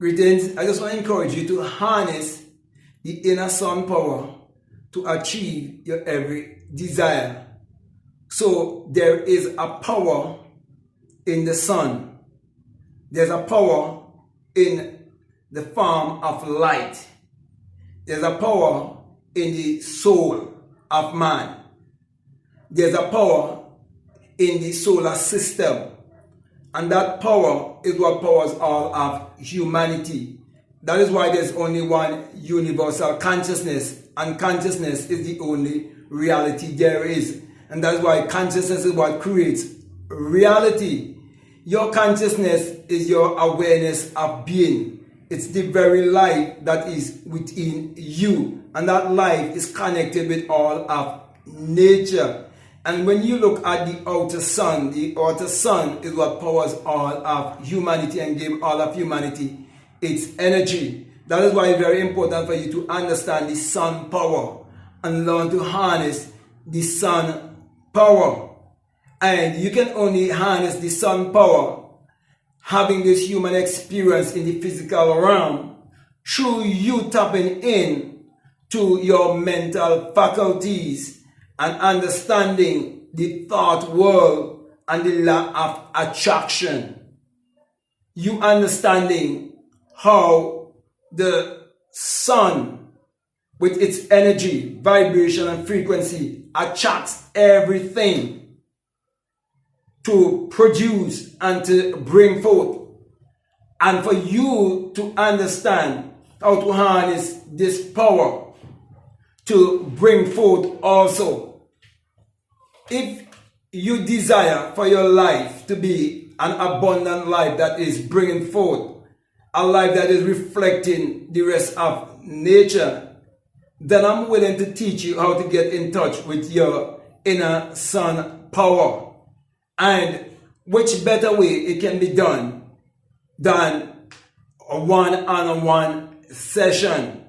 Greetings. I just want to encourage you to harness the inner sun power to achieve your every desire. So there is a power in the sun. There's a power in the form of light. There's a power in the soul of man. There's a power in the solar system. And that power is what powers all of humanity. That is why there's only one universal consciousness, and consciousness is the only reality there is. And that's why consciousness is what creates reality. Your consciousness is your awareness of being. It's the very life that is within you. And that life is connected with all of nature. And when you look at the outer sun is what powers all of humanity and gives all of humanity its energy. That is why it's very important for you to understand the sun power and learn to harness the sun power. And you can only harness the sun power having this human experience in the physical realm through you tapping in to your mental faculties and understanding the thought world and the law of attraction. You understanding how the sun, with its energy, vibration, and frequency, attracts everything to produce and to bring forth. And for you to understand how to harness this power to bring forth also. If you desire for your life to be an abundant life that is bringing forth a life that is reflecting the rest of nature, then I'm willing to teach you how to get in touch with your inner sun power. And which better way it can be done than a one-on-one session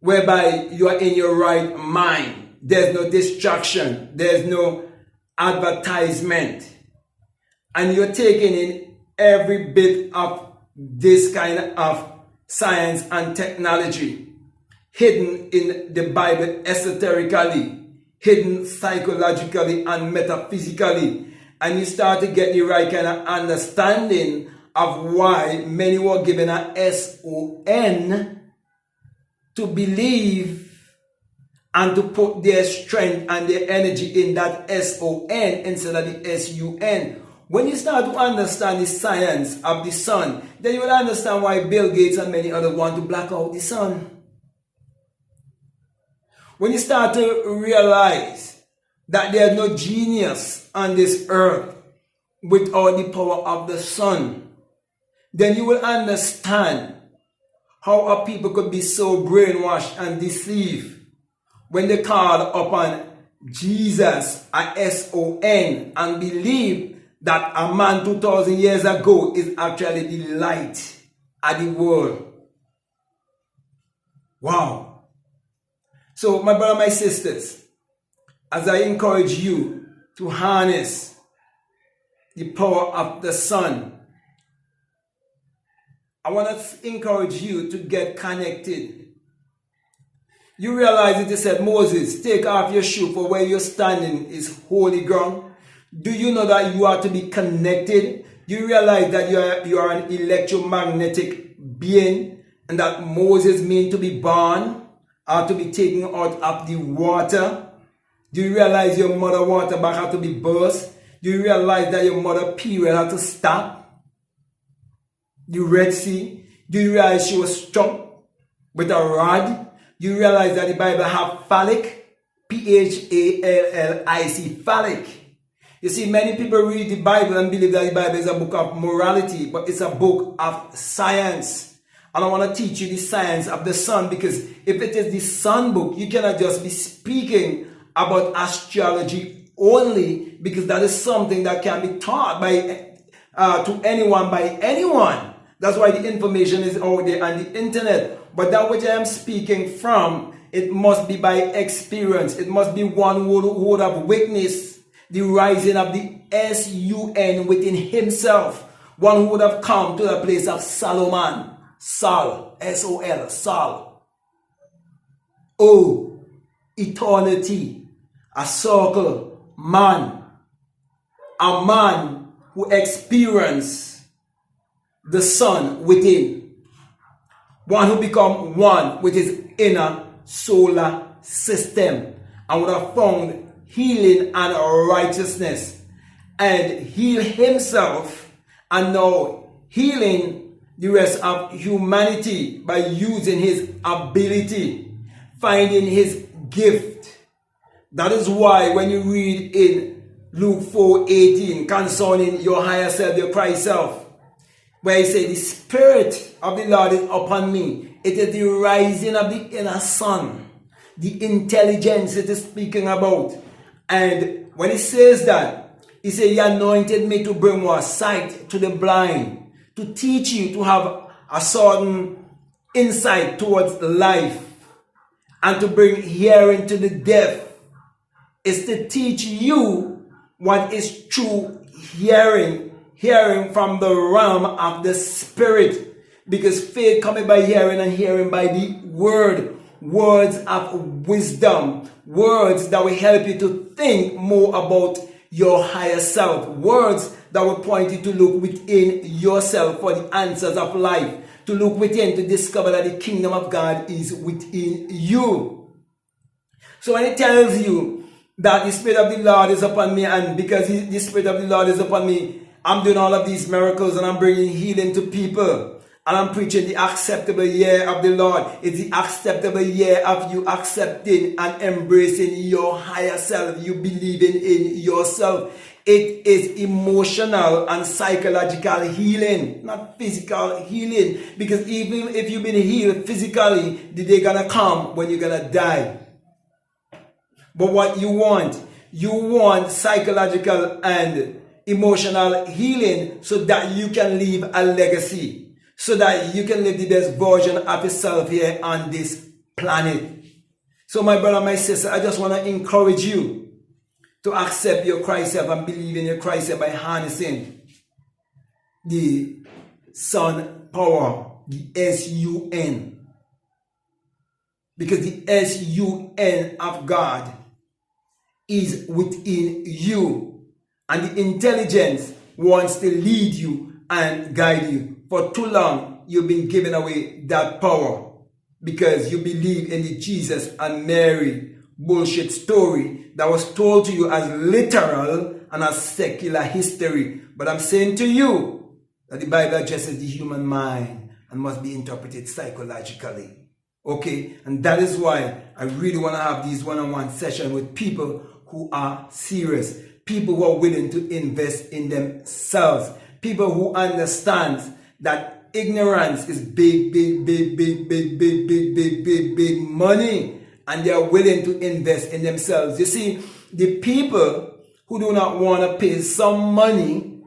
whereby you are in your right mind. There's no distraction. There's no advertisement. And you're taking in every bit of this kind of science and technology hidden in the Bible esoterically, hidden psychologically and metaphysically. And you start to get the right kind of understanding of why many were given a SON to believe and to put their strength and their energy in that SON instead of the SUN. When you start to understand the science of the sun, then you will understand why Bill Gates and many others want to black out the sun. When you start to realize that there is no genius on this earth without the power of the sun, then you will understand how a people could be so brainwashed and deceived when they call upon Jesus, a SON, and believe that a man 2,000 years ago is actually the light of the world. Wow. So my brother, my sisters, as I encourage you to harness the power of the sun, I want to encourage you to get connected. You realize it said, Moses, take off your shoe, for where you're standing is holy ground. Do you know that you are to be connected? Do you realize that you are an electromagnetic being, and that Moses means to be born or to be taken out of the water? Do you realize your mother water back had to be burst? Do you realize that your mother period had to stop? The Red Sea? Do you realize she was struck with a rod? Do you realize that the Bible have phallic? P-H-A-L-L-I-C, phallic. You see, many people read the Bible and believe that the Bible is a book of morality, but it's a book of science. And I want to teach you the science of the sun, because if it is the sun book, you cannot just be speaking about astrology only, because that is something that can be taught by to anyone by anyone. That's why the information is out there on the internet. But that which I am speaking from, it must be by experience. It must be one who would have witnessed the rising of the SUN within himself, One who would have come to the place of Solomon. Sol, S-O-L, Sol. O, eternity, a circle, man. A man who experienced the sun within. One who become one with his inner solar system and would have found healing and righteousness and heal himself and now healing the rest of humanity by using his ability, finding his gift. That is why when you read in Luke 4:18 concerning your higher self, your Christ self, where he said, the Spirit of the Lord is upon me. It is the rising of the inner sun, the intelligence it is speaking about. And when he says that, he said, he anointed me to bring more sight to the blind, to teach you to have a certain insight towards life, and to bring hearing to the deaf. It's to teach you what is true hearing from the realm of the Spirit. Because faith cometh by hearing, and hearing by the word. Words of wisdom. Words that will help you to think more about your higher self. Words that will point you to look within yourself for the answers of life. To look within to discover that the kingdom of God is within you. So when it tells you that the Spirit of the Lord is upon me, and because the Spirit of the Lord is upon me, I'm doing all of these miracles and I'm bringing healing to people. And I'm preaching the acceptable year of the Lord. It's the acceptable year of you accepting and embracing your higher self. You believing in yourself. It is emotional and psychological healing, not physical healing. Because even if you've been healed physically, the day gonna come when you're gonna die. But what you want psychological and emotional healing so that you can leave a legacy. So that you can live the best version of yourself here on this planet. So my brother, my sister, I just want to encourage you to accept your Christ self and believe in your Christ self by harnessing the sun power, the S-U-N. Because the S-U-N of God is within you. And the intelligence wants to lead you and guide you. For too long, you've been giving away that power because you believe in the Jesus and Mary bullshit story that was told to you as literal and as secular history. But I'm saying to you that the Bible addresses the human mind and must be interpreted psychologically. Okay? And that is why I really want to have these one-on-one sessions with people who are serious. People who are willing to invest in themselves. People who understand that ignorance is big money, and they are willing to invest in themselves. You see, the people who do not want to pay some money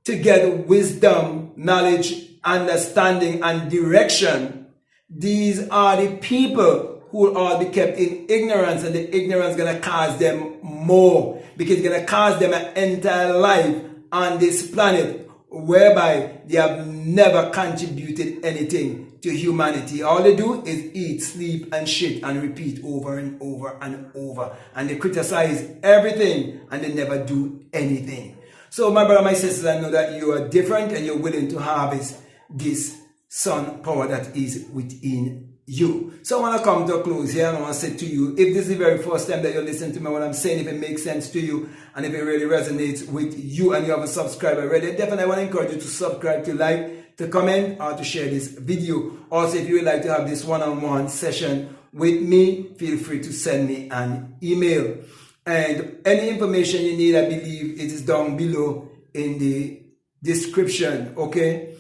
to get wisdom, knowledge, understanding, and direction, these are the people who will all be kept in ignorance, and the ignorance is going to cause them more, because it's going to cause them an entire life on this planet whereby they have never contributed anything to humanity. All they do is eat, sleep, and shit and repeat over and over and over. And they criticize everything and they never do anything. So my brother, my sisters, I know that you are different and you're willing to harvest this sun power that is within you. So I want to come to a close here and I want to say to you, if this is the very first time that you're listening to me, what I'm saying, if it makes sense to you and if it really resonates with you and you haven't subscribed already, definitely I want to encourage you to subscribe, to like, to comment, or to share this video. Also, if you would like to have this one-on-one session with me, feel free to send me an email. And any information you need, I believe it is down below in the description, okay?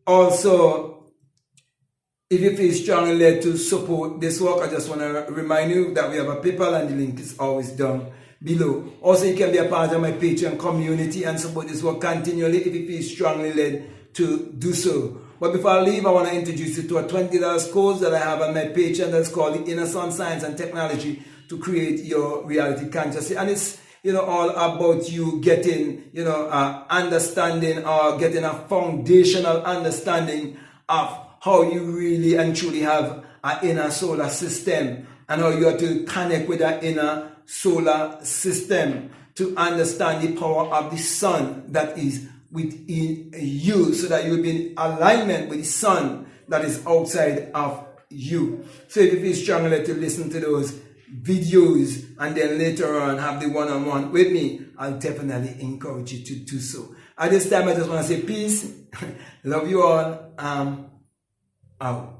Also, if you feel strongly led to support this work, I just want to remind you that we have a PayPal and the link is always down below. Also, you can be a part of my Patreon community and support this work continually if you feel strongly led to do so. But before I leave, I want to introduce you to a $20 course that I have on my Patreon that's called the Inner Sun Science and Technology to Create Your Reality Consciously. And it's all about you getting, understanding, or getting a foundational understanding of how you really and truly have an inner solar system, and how you are to connect with that inner solar system to understand the power of the sun that is within you, so that you will be in alignment with the sun that is outside of you. So if you feel strongly to listen to those videos and then later on have the one-on-one with me, I'll definitely encourage you to do so. At this time, I just want to say peace. Love you all. Out.